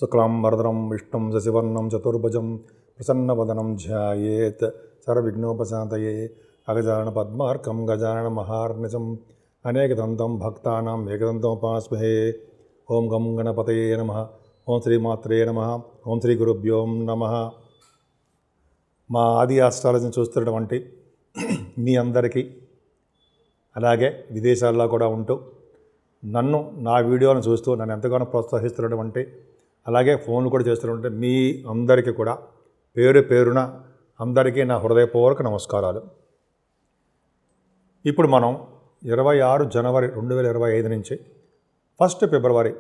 శుక్లాంబరధరం విష్ణుం శశివర్ణం చతుర్భుజం ప్రసన్నవదనం ధ్యాయేత్ సర్వవిఘ్నోపశాంతయే అగజానన పద్మార్కం గజానన మహార్నిశం అనేకదంతం భక్తానాం ఏకదంతముపాస్మహే. ఓం గం గణపతయే నమః. ఓం శ్రీమాత్రే నమః. ఓం శ్రీ గురుభ్యో నమః. మా ఆది ఆస్ట్రాలజీని చూస్తున్నటువంటి మీ అందరికీ, అలాగే విదేశాల్లో కూడా ఉంటూ నన్ను నా వీడియోలను చూస్తూ నన్ను ఎంతగానో ప్రోత్సహిస్తున్నటువంటి, అలాగే ఫోన్లు కూడా చేస్తున్నటువంటి మీ అందరికీ కూడా పేరు పేరున అందరికీ నా హృదయపూర్వక నమస్కారాలు. ఇప్పుడు మనం 26 జనవరి 2025 నుంచి 1 ఫిబ్రవరి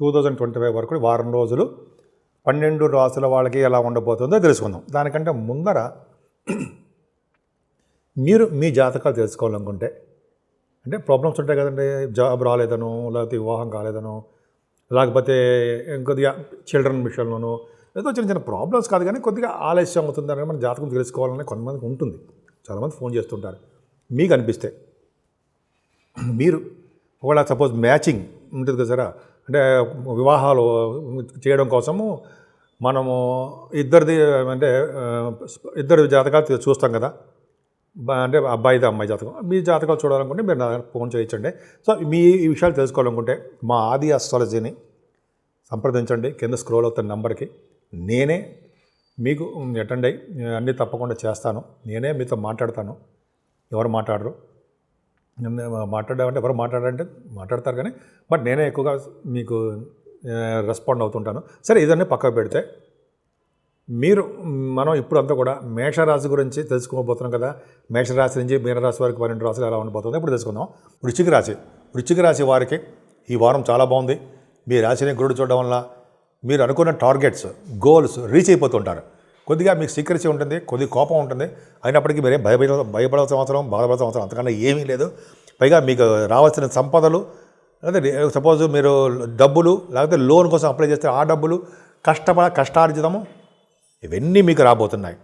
2025 వరకు వారం రోజులు 12 రాసుల వాళ్ళకి ఎలా ఉండబోతుందో తెలుసుకుందాం. దానికంటే ముందర మీరు మీ జాతకాలు తెలుసుకోవాలనుకుంటే, అంటే ప్రాబ్లమ్స్ ఉంటాయి కదండి, జాబ్ రాలేదనో, లేకపోతే వివాహం కాలేదనో, లేకపోతే ఇంకొద్దిగా చిల్డ్రన్ విషయంలోనో, ఏదో చిన్న చిన్న ప్రాబ్లమ్స్ కాదు కానీ కొద్దిగా ఆలస్యం అవుతుందని మన జాతకం తెలుసుకోవాలని కొంతమందికి ఉంటుంది. చాలామంది ఫోన్ చేస్తుంటారు. మీకు అనిపిస్తే మీరు ఒకవేళ సపోజ్ మ్యాచింగ్ ఉంటుంది కదా సార్, అంటే వివాహాలు చేయడం కోసము మనము ఇద్దరు జాతకాలు చూస్తాం కదా, అంటే అబ్బాయిది అమ్మాయి జాతకం. మీ జాతకాలు చూడాలనుకుంటే మీరు నా ఫోన్ చేయొచ్చండి. సో మీ ఈ విషయాలు తెలుసుకోవాలనుకుంటే మా ఆది ఆస్ట్రాలజీని సంప్రదించండి. కింద స్క్రోల్ అవుతున్న నెంబర్కి నేనే మీకు అటెండ్ అయ్యి అన్నీ తప్పకుండా చేస్తాను. నేనే మీతో మాట్లాడతాను. ఎవరు మాట్లాడరు, మాట్లాడామంటే ఎవరు మాట్లాడారంటే మాట్లాడతారు కానీ బట్ నేనే ఎక్కువగా మీకు రెస్పాండ్ అవుతుంటాను. సరే, ఇదన్నీ పక్కకు పెడితే మనం ఇప్పుడు అంతా కూడా మేషరాశి గురించి తెలుసుకోబోతున్నాం కదా. మేషరాశి నుంచి మీనరాశి వరకు 12 రాశులు ఎలా ఉండబోతుందో ఇప్పుడు తెలుసుకుందాం. వృశ్చిక రాశి వారికి ఈ వారం చాలా బాగుంది. మీ రాశిని గురుడు చూడడం వల్ల మీరు అనుకున్న టార్గెట్స్, గోల్స్ రీచ్ అయిపోతుంటారు. కొద్దిగా మీకు సీక్రెసీ ఉంటుంది, కొద్దిగా కోపం ఉంటుంది. అయినప్పటికీ మీరేం భయపడాల్సిన అవసరం, బాధపడాల్సిన అవసరం అంతకన్నా ఏమీ లేదు. పైగా మీకు రావాల్సిన సంపదలు, లేకపోతే సపోజ్ మీరు డబ్బులు లేకపోతే లోన్ కోసం అప్లై చేస్తే ఆ డబ్బులు, కష్టార్జితము ఇవన్నీ మీకు రాబోతున్నాయి.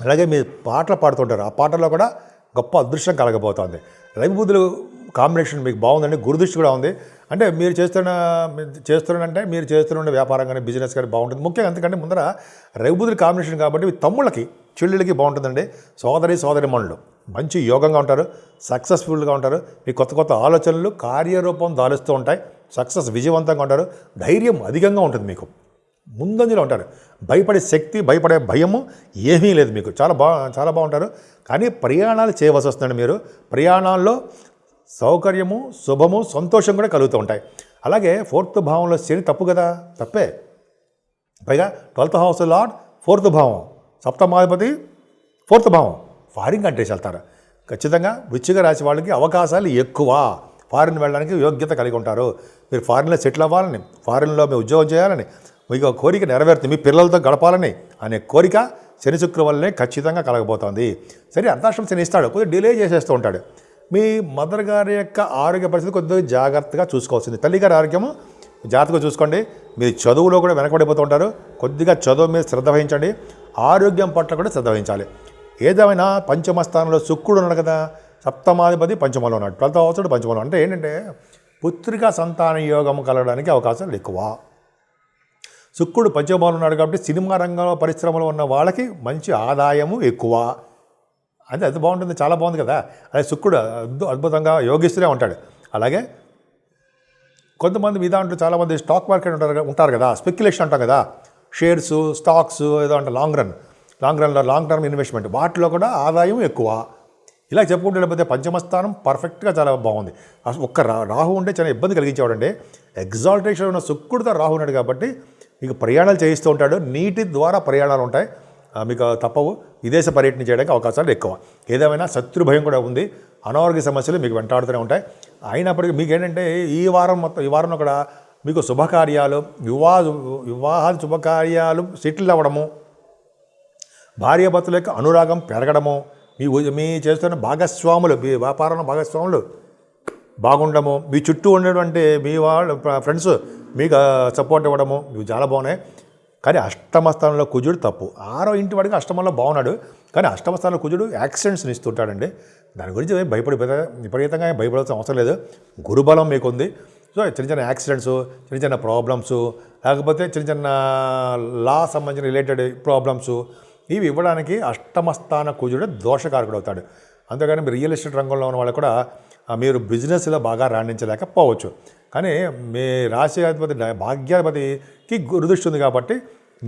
అలాగే మీరు పాటలు పాడుతుంటారు, ఆ పాటల్లో కూడా గొప్ప అదృష్టం కలగబోతోంది. రవి బుధులు కాంబినేషన్ మీకు బాగుందండి. గురుదృష్టి కూడా ఉంది. అంటే మీరు చేస్తున్న వ్యాపారం కానీ బిజినెస్ కానీ బాగుంటుంది. ముఖ్యంగా ఎందుకంటే ముందర రవి బుధుల కాంబినేషన్ కాబట్టి తమ్ముళ్ళకి, చెల్లెళ్ళకి బాగుంటుందండి. సోదరిమణులు మంచి యోగంగా ఉంటారు, సక్సెస్ఫుల్గా ఉంటారు. మీ కొత్త ఆలోచనలు కార్యరూపం దాలుస్తూ ఉంటాయి. సక్సెస్ విజయవంతంగా ఉంటారు. ధైర్యం అధికంగా ఉంటుంది. మీకు ముందంజలో ఉంటారు. భయపడే శక్తి, భయపడే భయము ఏమీ లేదు మీకు. చాలా బాగుంటారు. కానీ ప్రయాణాలు చేయవలసి వస్తుందండి. మీరు ప్రయాణాల్లో సౌకర్యము, శుభము, సంతోషం కూడా కలుగుతూ ఉంటాయి. అలాగే 4th భావంలో శని తప్పు కదా, తప్పే. పైగా 12th హౌస్ లార్డ్ 4th భావం, సప్తమాధిపతి 4th భావం. ఫారిన్ కంట్రీస్ వెళ్తారు. ఖచ్చితంగా వృశ్చిక రాశి వాళ్ళకి అవకాశాలు ఎక్కువ. ఫారిన్ వెళ్ళడానికి యోగ్యత కలిగి ఉంటారు. మీరు ఫారిన్లో సెటిల్ అవ్వాలని, ఫారిన్లో మీ ఉద్యోగం చేయాలని, మీకు కోరిక నెరవేరుతుంది, మీ పిల్లలతో గడపాలని అనే కోరిక శని శుక్ర వల్లనే ఖచ్చితంగా కలగబోతోంది. సరే, అర్ధాష్టం శని ఇస్తాడు, కొద్దిగా డిలే చేసేస్తూ ఉంటాడు. మీ మదర్ గారి యొక్క ఆరోగ్య పరిస్థితి కొద్దిగా జాగ్రత్తగా చూసుకోవాల్సింది. తల్లిగారి ఆరోగ్యము జాగ్రత్తగా చూసుకోండి. మీరు చదువులో కూడా వెనకబడిపోతూ ఉంటారు. కొద్దిగా చదువు మీద శ్రద్ధ వహించండి. ఆరోగ్యం పట్ల కూడా శ్రద్ధ వహించాలి. ఏదేమైనా పంచమ స్థానంలో శుక్రుడు ఉన్నాడు కదా, సప్తమాధిపతి పంచమంలో ఉన్నాడు, 12th హౌస్ పంచమంలో. అంటే ఏంటంటే పుత్రికా సంతాన యోగం కలగడానికి అవకాశాలు ఎక్కువ. శుక్రుడు పంచమంలో ఉన్నాడు కాబట్టి సినిమా రంగంలో, పరిశ్రమలో ఉన్న వాళ్ళకి మంచి ఆదాయము ఎక్కువ. అది బాగుంటుంది, చాలా బాగుంది కదా. అదే శుక్రుడు అద్భుతంగా యోగిస్తూనే ఉంటాడు. అలాగే కొంతమంది మీ దాంట్లో చాలామంది స్టాక్ మార్కెట్ ఉంటారు కదా, స్పెక్యులేషన్ అంటాం కదా, షేర్స్, స్టాక్స్ ఏదో అంటే లాంగ్ టర్మ్ ఇన్వెస్ట్మెంట్, వాటిలో కూడా ఆదాయం ఎక్కువ. ఇలా చెప్పుకుంటే లేకపోతే పంచమ స్థానం పర్ఫెక్ట్గా చాలా బాగుంది. ఒక్క రాహు ఉంటే చాలా ఇబ్బంది కలిగించేవాడండి. ఎగ్జాల్టేషన్ ఉన్న శుక్రుడితో రాహు ఉన్నాడు కాబట్టి మీకు ప్రయాణాలు చేయిస్తూ ఉంటాడు. నీటి ద్వారా ప్రయాణాలు ఉంటాయి, మీకు తప్పవు. విదేశ పర్యటన చేయడానికి అవకాశాలు ఎక్కువ. ఏదేమైనా శత్రు భయం కూడా ఉంది. అనారోగ్య సమస్యలు మీకు వెంటాడుతూనే ఉంటాయి. అయినప్పటికీ మీకు ఏంటంటే ఈ వారంలో కూడా మీకు శుభకార్యాలు, వివాహాలు శుభకార్యాలు సెటిల్ అవ్వడము, భార్యాభర్తల యొక్క అనురాగం పెరగడము, మీ చేస్తున్న భాగస్వాములు, మీ వ్యాపారంలో భాగస్వాములు బాగుండము, మీ చుట్టూ ఉండేటువంటి మీ వాళ్ళు ఫ్రెండ్స్ మీకు సపోర్ట్ ఇవ్వడము, ఇవి చాలా బాగున్నాయి. కానీ అష్టమ స్థానంలో కుజుడు తప్పు. 6వ ఇంటి వాడికి అష్టమంలో బాగున్నాడు, కానీ అష్టమ స్థానంలో కుజుడు యాక్సిడెంట్స్ని ఇస్తుంటాడండి. దాని గురించి విపరీతంగా భయపడాల్సిన అవసరం లేదు. గురుబలం మీకుంది. సో చిన్న చిన్న యాక్సిడెంట్స్, చిన్న చిన్న ప్రాబ్లమ్స్, లేకపోతే చిన్న చిన్న లా సంబంధించిన రిలేటెడ్ ప్రాబ్లమ్స్ ఇవి ఇవ్వడానికి అష్టమస్థాన కుజుడు దోషకారకుడు అవుతాడు. అంతేగాని మీరు రియల్ ఎస్టేట్ రంగంలో ఉన్న వాళ్ళు కూడా మీరు బిజినెస్లో బాగా రాణించలేకపోవచ్చు. కానీ మీ రాశియాధిపతి భాగ్యాధిపతికి గురుదృష్టి ఉంది కాబట్టి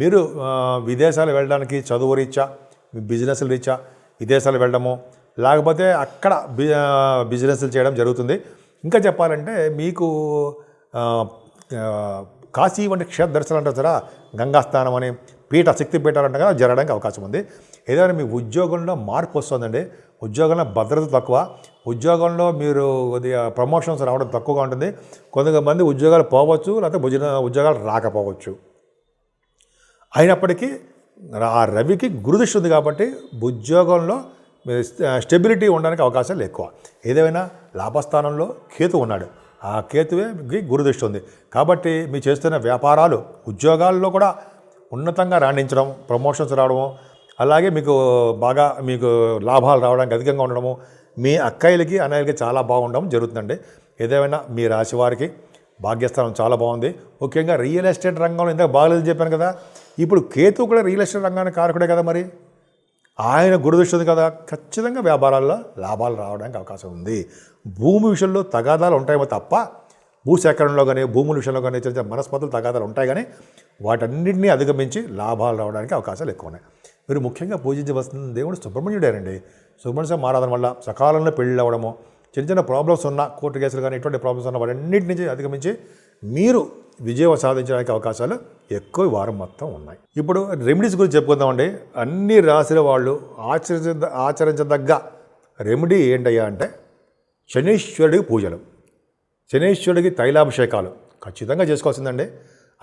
మీరు విదేశాలు వెళ్ళడానికి చదువు రీత్యా, బిజినెస్ల రీత్యా విదేశాలు వెళ్ళడము, లేకపోతే అక్కడ బిజినెస్లు చేయడం జరుగుతుంది. ఇంకా చెప్పాలంటే మీకు కాశీ వంటి క్షేత్ర దర్శనం అంటారు కదా, గంగా స్నానం అని, పీఠ శక్తి పీఠాలు అంటారు కదా, జరగడానికి అవకాశం ఉంది. ఏదైనా మీ ఉద్యోగంలో మార్పు వస్తుందండి. ఉద్యోగంలో భద్రత తక్కువ, ఉద్యోగంలో మీరు కొద్దిగా ప్రమోషన్స్ రావడం తక్కువగా ఉంటుంది. కొంతమంది ఉద్యోగాలు పోవచ్చు, లేకపోతే ఉద్యోగాలు రాకపోవచ్చు. అయినప్పటికీ ఆ రవికి గురుదృష్టి ఉంది కాబట్టి ఉద్యోగంలో స్టెబిలిటీ ఉండడానికి అవకాశాలు ఎక్కువ. ఏదేమైనా లాభస్థానంలో కేతు ఉన్నాడు, ఆ కేతువే గురుదృష్టి ఉంది కాబట్టి మీరు చేస్తున్న వ్యాపారాలు, ఉద్యోగాల్లో కూడా ఉన్నతంగా రాణించడం, ప్రమోషన్స్ రావడము, అలాగే మీకు లాభాలు రావడానికి అధికంగా ఉండడము, మీ అక్కయ్యలకి అన్నయ్యలకి చాలా బాగుండడం జరుగుతుందండి. ఏదేమైనా మీ రాశి వారికి భాగ్యస్థానం చాలా బాగుంది. ముఖ్యంగా రియల్ ఎస్టేట్ రంగంలో ఇందాక బాగలేదు చెప్పాను కదా, ఇప్పుడు కేతు కూడా రియల్ ఎస్టేట్ రంగానికి కారకుడే కదా, మరి ఆయన గురుదృష్టి ఉంది కదా, ఖచ్చితంగా వ్యాపారాల్లో లాభాలు రావడానికి అవకాశం ఉంది. భూమి విషయంలో తగాదాలు ఉంటాయేమో తప్ప, భూసేకరణలో కానీ భూముల విషయంలో కానీ చిన్న చిన్న మనస్పతులు తగాదాలు ఉంటాయి, కానీ వాటన్నింటినీ అధిగమించి లాభాలు రావడానికి అవకాశాలు ఎక్కువ ఉన్నాయి. మీరు ముఖ్యంగా పూజించవలసిన దేవుడు సుబ్రహ్మణ్యుడేనండి. సుబ్రహ్మణ్య స్వామి ఆరాధన వల్ల సకాలంలో పెళ్ళి అవ్వడము, చిన్న చిన్న ప్రాబ్లమ్స్ ఉన్న కోర్టు కేసులు కానీ ఎటువంటి ప్రాబ్లమ్స్ ఉన్న వాటన్నిటి నుంచి అధిగమించి మీరు విజయం సాధించడానికి అవకాశాలు ఎక్కువ వారం మొత్తం ఉన్నాయి. ఇప్పుడు రెమెడీస్ గురించి చెప్పుకుందామండి. అన్ని రాశుల వాళ్ళు ఆచరించదగ్గ రెమెడీ ఏంటయ్యా అంటే శనీశ్వరుడికి పూజలు, శనీశ్వరుడికి తైలాభిషేకాలు ఖచ్చితంగా చేసుకోవాల్సిందండి.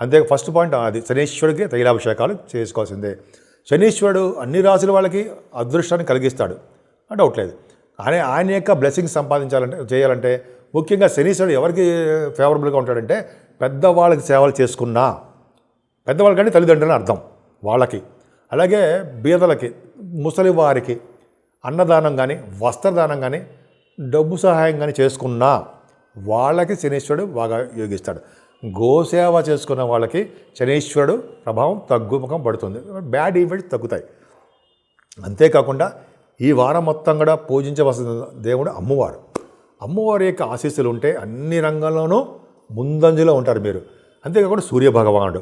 అంతే ఫస్ట్ పాయింట్ అది, శనీశ్వరుడికి తైలాభిషేకాలు చేసుకోవాల్సిందే. శనీశ్వరుడు అన్ని రాశుల వాళ్ళకి అదృష్టాన్ని కలిగిస్తాడు, డౌట్ లేదు. కానీ ఆయన యొక్క బ్లెస్సింగ్స్ చేయాలంటే ముఖ్యంగా శనీశ్వరుడు ఎవరికి ఫేవరబుల్గా ఉంటాడంటే పెద్దవాళ్ళకి సేవలు చేసుకున్నా, పెద్దవాళ్ళకంటే తల్లిదండ్రులని అర్థం వాళ్ళకి, అలాగే బీదలకి, ముసలి వారికి అన్నదానం కానీ వస్త్రదానం కానీ డబ్బు సహాయం కానీ చేసుకున్నా వాళ్ళకి శనీశ్వరుడు బాగా యోగిస్తాడు. గోసేవ చేసుకున్న వాళ్ళకి శనీశ్వరుడు ప్రభావం తగ్గుముఖం పడుతుంది, బ్యాడ్ ఈవెంట్స్ తగ్గుతాయి. అంతేకాకుండా ఈ వారం మొత్తం కూడా పూజించవలసిన దేవుడు అమ్మవారు. అమ్మవారి యొక్క ఆశీస్సులు ఉంటే అన్ని రంగాల్లోనూ ముందంజలో ఉంటారు మీరు. అంతేకాకుండా సూర్యభగవానుడు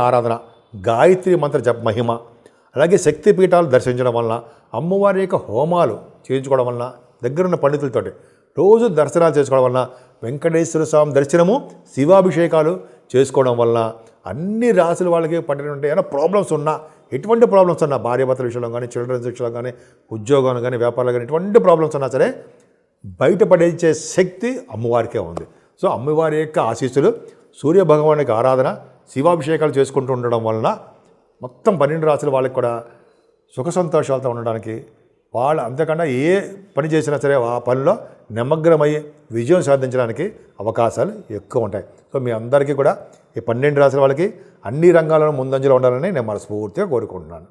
ఆరాధన, గాయత్రి మంత్ర జప మహిమ, అలాగే శక్తిపీఠాలు దర్శించడం వలన, అమ్మవారి యొక్క హోమాలు చేయించుకోవడం వలన, దగ్గరున్న పండితులతోటి రోజు దర్శనాలు చేసుకోవడం వలన, వెంకటేశ్వర స్వామి దర్శనము, శివాభిషేకాలు చేసుకోవడం వలన అన్ని రాశుల వాళ్ళకి పట్టినటువంటి ఏమైనా ప్రాబ్లమ్స్ ఉన్నా, ఎటువంటి ప్రాబ్లమ్స్ ఉన్నా, భార్యాభర్తల విషయంలో కానీ, చిల్డ్రన్స్ విషయంలో కానీ, ఉద్యోగంలో కానీ, వ్యాపారాలు కానీ, ఎటువంటి ప్రాబ్లమ్స్ ఉన్నా సరే బయటపడేసే శక్తి అమ్మవారికే ఉంది. సో అమ్మవారి యొక్క ఆశీస్సులు, సూర్యభగవాన్ యొక్క ఆరాధన, శివాభిషేకాలు చేసుకుంటూ ఉండడం వలన మొత్తం 12 రాశుల వాళ్ళకి కూడా సుఖ సంతోషాలతో ఉండడానికి, వాళ్ళు అంతకన్నా ఏ పని చేసినా సరే ఆ పనిలో నిమగ్నమయ్యి విజయం సాధించడానికి అవకాశాలు ఎక్కువ ఉంటాయి. సో మీ అందరికీ కూడా ఈ 12 రాశుల వాళ్ళకి అన్ని రంగాలను ముందంజలో ఉండాలని నేను మనస్ఫూర్తిగా కోరుకుంటున్నాను.